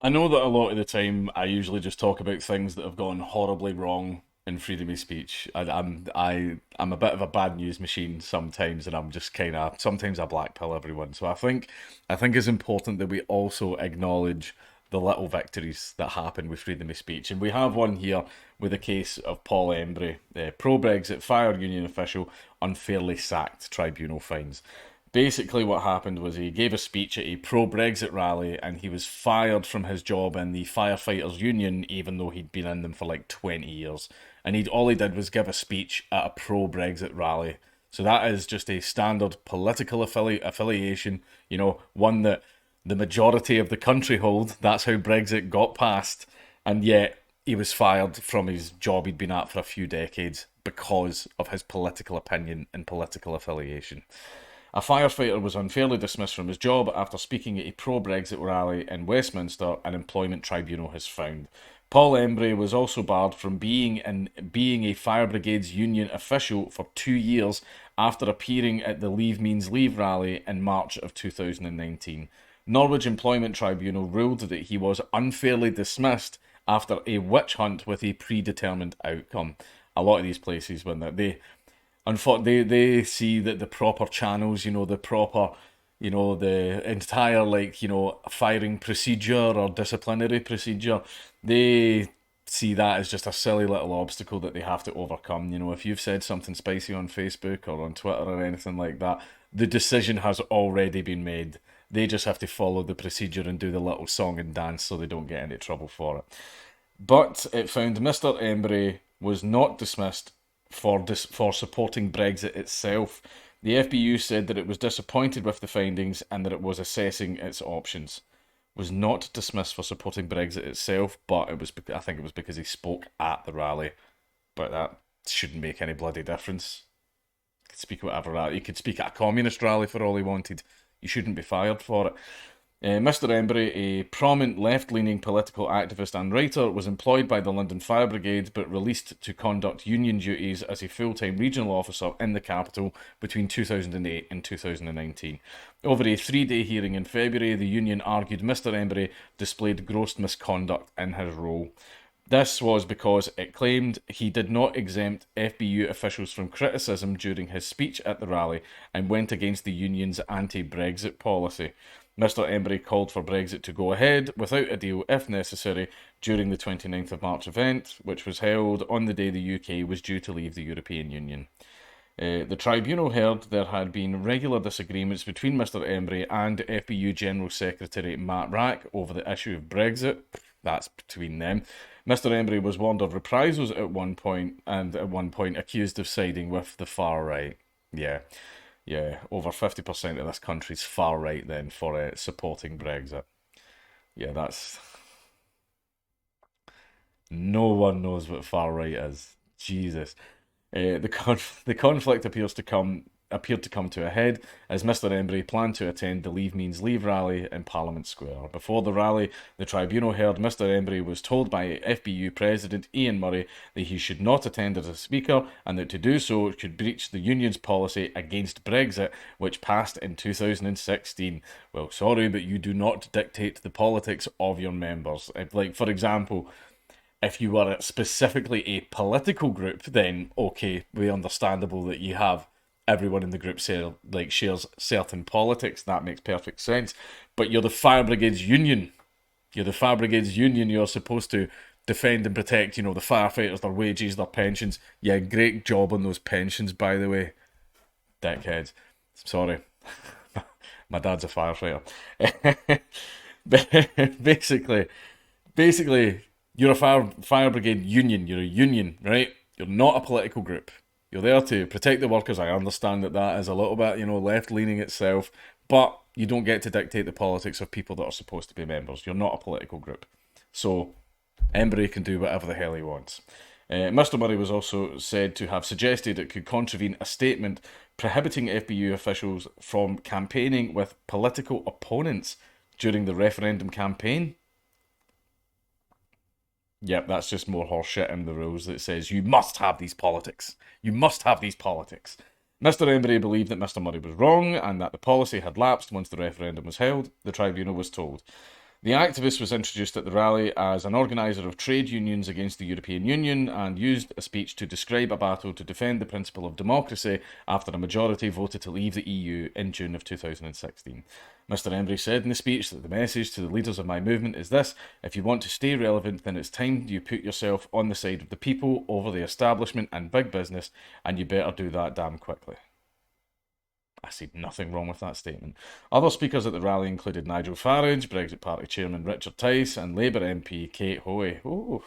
I know that a lot of the time I usually just talk about things that have gone horribly wrong in freedom of speech. I'm a bit of a bad news machine sometimes, and I'm just kind of sometimes I black pill everyone. So I think it's important that we also acknowledge the little victories that happen with freedom of speech, and we have one here with the case of Paul Embry, pro Brexit fire union official unfairly sacked, tribunal finds. Basically, what happened was he gave a speech at a pro Brexit rally and he was fired from his job in the Firefighters Union, even though he'd been in them for like 20 years. And all he did was give a speech at a pro Brexit rally. So that is just a standard political affiliation, one that the majority of the country hold. That's how Brexit got passed. And yet he was fired from his job he'd been at for a few decades because of his political opinion and political affiliation. A firefighter was unfairly dismissed from his job after speaking at a pro Brexit rally in Westminster, an employment tribunal has found. Paul Embry was also barred from being a fire brigade's union official for 2 years after appearing at the Leave Means Leave rally in March of 2019. Norwich Employment Tribunal ruled that he was unfairly dismissed after a witch hunt with a predetermined outcome. A lot of these places, when they see that the proper channels, the proper, the entire, firing procedure or disciplinary procedure, they see that as just a silly little obstacle that they have to overcome. If you've said something spicy on Facebook or on Twitter or anything like that, the decision has already been made. They just have to follow the procedure and do the little song and dance so they don't get into trouble for it. But it found Mr. Embry was not dismissed for supporting Brexit itself. The FBU said that it was disappointed with the findings and that it was assessing its options. Was not dismissed for supporting Brexit itself, but I think it was because he spoke at the rally. But that shouldn't make any bloody difference. He could speak at whatever rally. He could speak at a communist rally for all he wanted. You shouldn't be fired for it. Mr. Embry, a prominent left-leaning political activist and writer, was employed by the London Fire Brigade but released to conduct union duties as a full-time regional officer in the capital between 2008 and 2019. Over a three-day hearing in February, the union argued Mr. Embry displayed gross misconduct in his role. This was because it claimed he did not exempt FBU officials from criticism during his speech at the rally and went against the union's anti-Brexit policy. Mr. Embry called for Brexit to go ahead without a deal if necessary during the 29th of March event, which was held on the day the UK was due to leave the European Union. The tribunal heard there had been regular disagreements between Mr. Embry and FBU General Secretary Matt Rack over the issue of Brexit. That's between them. Mr. Embry was warned of reprisals at one point and at one point accused of siding with the far right. Yeah, over 50% of this country's far right then for supporting Brexit. Yeah, that's... No one knows what far right is. Jesus. The conflict appeared to come to a head as Mr. Embry planned to attend the Leave Means Leave rally in Parliament Square. Before the rally, the tribunal heard Mr. Embry was told by FBU President Ian Murray that he should not attend as a speaker and that to do so could breach the union's policy against Brexit, which passed in 2016. Well, sorry, but you do not dictate the politics of your members. Like, for example, if you were specifically a political group, then okay, very understandable that you have everyone in the group shares certain politics. That makes perfect sense. But you're the Fire Brigade's union. You're the Fire Brigade's union. You're supposed to defend and protect, the firefighters, their wages, their pensions. Yeah, great job on those pensions, by the way. Dickheads. Sorry. My dad's a firefighter. basically, you're a fire brigade union. You're a union, right? You're not a political group. You're there to protect the workers. I understand that is a little bit, left-leaning itself, but you don't get to dictate the politics of people that are supposed to be members. You're not a political group. So, Embry can do whatever the hell he wants. Mr. Murray was also said to have suggested it could contravene a statement prohibiting FBU officials from campaigning with political opponents during the referendum campaign. Yep, that's just more horseshit in the rules that says you must have these politics. You must have these politics. Mr. Embry believed that Mr. Murray was wrong and that the policy had lapsed once the referendum was held, the tribunal was told. The activist was introduced at the rally as an organiser of trade unions against the European Union and used a speech to describe a battle to defend the principle of democracy after a majority voted to leave the EU in June of 2016. Mr. Embry said in the speech that the message to the leaders of my movement is this: if you want to stay relevant, then it's time you put yourself on the side of the people over the establishment and big business, and you better do that damn quickly. I see nothing wrong with that statement. Other speakers at the rally included Nigel Farage, Brexit Party Chairman Richard Tice, and Labour MP Kate Hoey. Oh,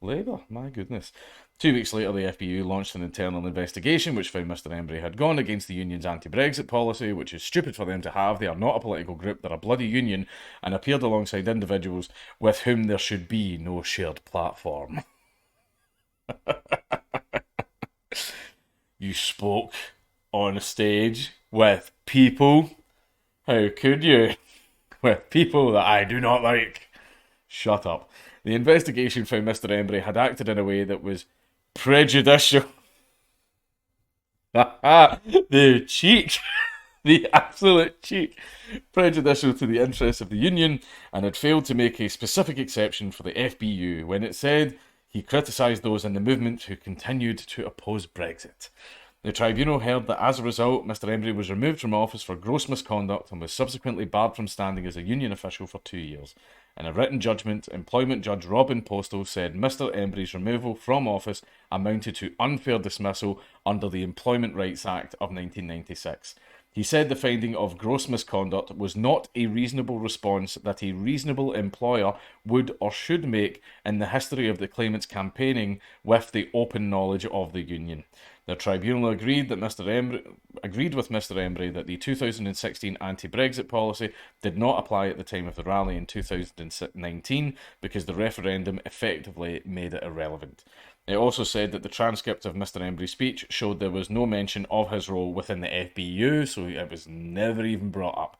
Labour, my goodness. 2 weeks later, the FPU launched an internal investigation which found Mr. Embry had gone against the union's anti-Brexit policy, which is stupid for them to have. They are not a political group, they're a bloody union, and appeared alongside individuals with whom there should be no shared platform. You spoke on a stage with people. How could you? With people that I do not like. Shut up. The investigation found Mr. Embry had acted in a way that was prejudicial. The cheek. The absolute cheek. Prejudicial to the interests of the union, and had failed to make a specific exception for the FBU when it said he criticised those in the movement who continued to oppose Brexit. The tribunal held that as a result, Mr. Embry was removed from office for gross misconduct and was subsequently barred from standing as a union official for 2 years. In a written judgment, employment judge Robin Postal said Mr. Embry's removal from office amounted to unfair dismissal under the Employment Rights Act of 1996. He said the finding of gross misconduct was not a reasonable response that a reasonable employer would or should make in the history of the claimant's campaigning with the open knowledge of the union. The tribunal agreed with Mr. Embry that the 2016 anti-Brexit policy did not apply at the time of the rally in 2019 because the referendum effectively made it irrelevant. It also said that the transcript of Mr. Embry's speech showed there was no mention of his role within the FBU, so it was never even brought up.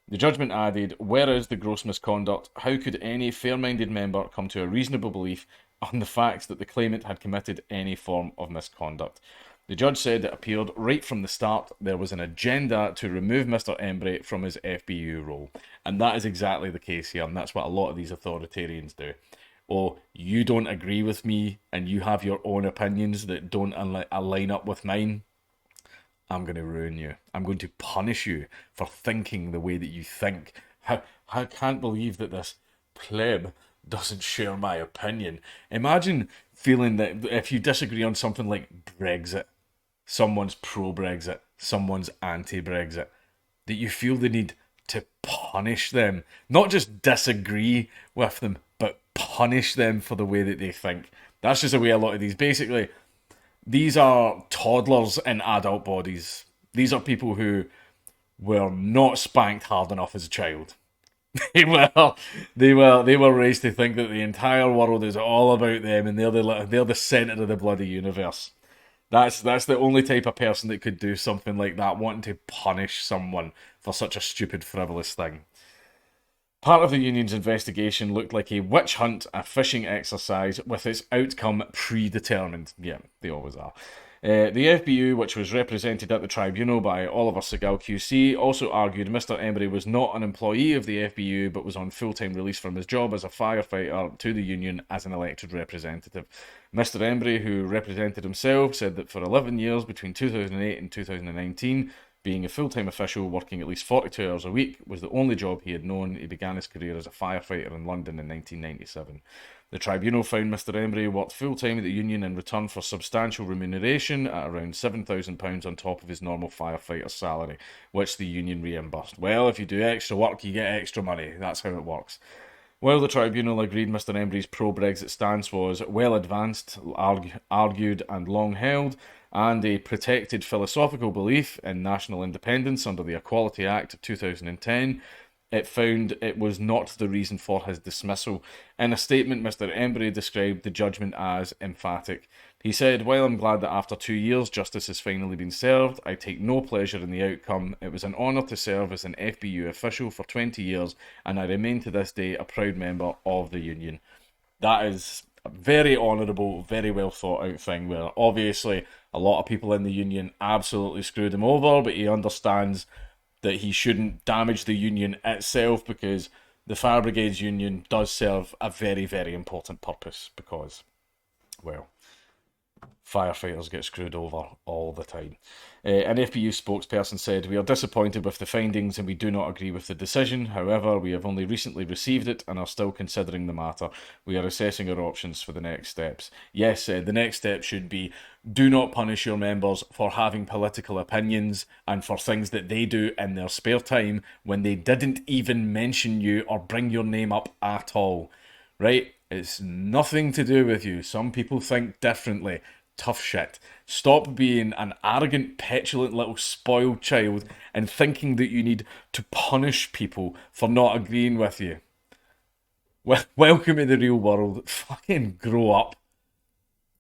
The judgment added, where is the gross misconduct? How could any fair-minded member come to a reasonable belief on the facts that the claimant had committed any form of misconduct? The judge said it appeared right from the start there was an agenda to remove Mr. Embry from his FBU role. And that is exactly the case here, and that's what a lot of these authoritarians do. Oh, you don't agree with me, and you have your own opinions that don't align up with mine. I'm going to ruin you. I'm going to punish you for thinking the way that you think. I can't believe that this pleb doesn't share my opinion. Imagine feeling that if you disagree on something like Brexit, someone's pro-Brexit, someone's anti-Brexit, that you feel the need to punish them. Not just disagree with them, but punish them for the way that they think. That's just the way a lot of these are toddlers in adult bodies. These are people who were not spanked hard enough as a child. They were raised to think that the entire world is all about them and they're the centre of the bloody universe. That's the only type of person that could do something like that, wanting to punish someone for such a stupid, frivolous thing. Part of the union's investigation looked like a witch hunt, a fishing exercise, with its outcome predetermined. Yeah, they always are. The FBU, which was represented at the tribunal by Oliver Segal QC, also argued Mr. Embry was not an employee of the FBU but was on full-time release from his job as a firefighter to the union as an elected representative. Mr. Embry, who represented himself, said that for 11 years between 2008 and 2019, being a full-time official working at least 42 hours a week was the only job he had known. He began his career as a firefighter in London in 1997. The tribunal found Mr. Embry worked full-time at the union in return for substantial remuneration at around £7,000 on top of his normal firefighter salary, which the union reimbursed. Well, if you do extra work, you get extra money. That's how it works. While the tribunal agreed Mr. Embry's pro-Brexit stance was well advanced, argued and long held, and a protected philosophical belief in national independence under the Equality Act of 2010, it found it was not the reason for his dismissal. In a statement, Mr. Embry described the judgment as emphatic. He said, while I'm glad that after 2 years justice has finally been served, I take no pleasure in the outcome. It was an honour to serve as an FBU official for 20 years, and I remain to this day a proud member of the union. That is a very honourable, very well thought out thing where obviously a lot of people in the union absolutely screwed him over, but he understands that he shouldn't damage the union itself because the Fire Brigades Union does serve a very, very important purpose because, well, firefighters get screwed over all the time. An FBU spokesperson said, "We are disappointed with the findings and we do not agree with the decision. However, we have only recently received it and are still considering the matter. We are assessing our options for the next steps." Yes, the next step should be do not punish your members for having political opinions and for things that they do in their spare time when they didn't even mention you or bring your name up at all. Right? It's nothing to do with you. Some people think differently. Tough shit. Stop being an arrogant, petulant little spoiled child and thinking that you need to punish people for not agreeing with you. Welcome to the real world. Fucking grow up.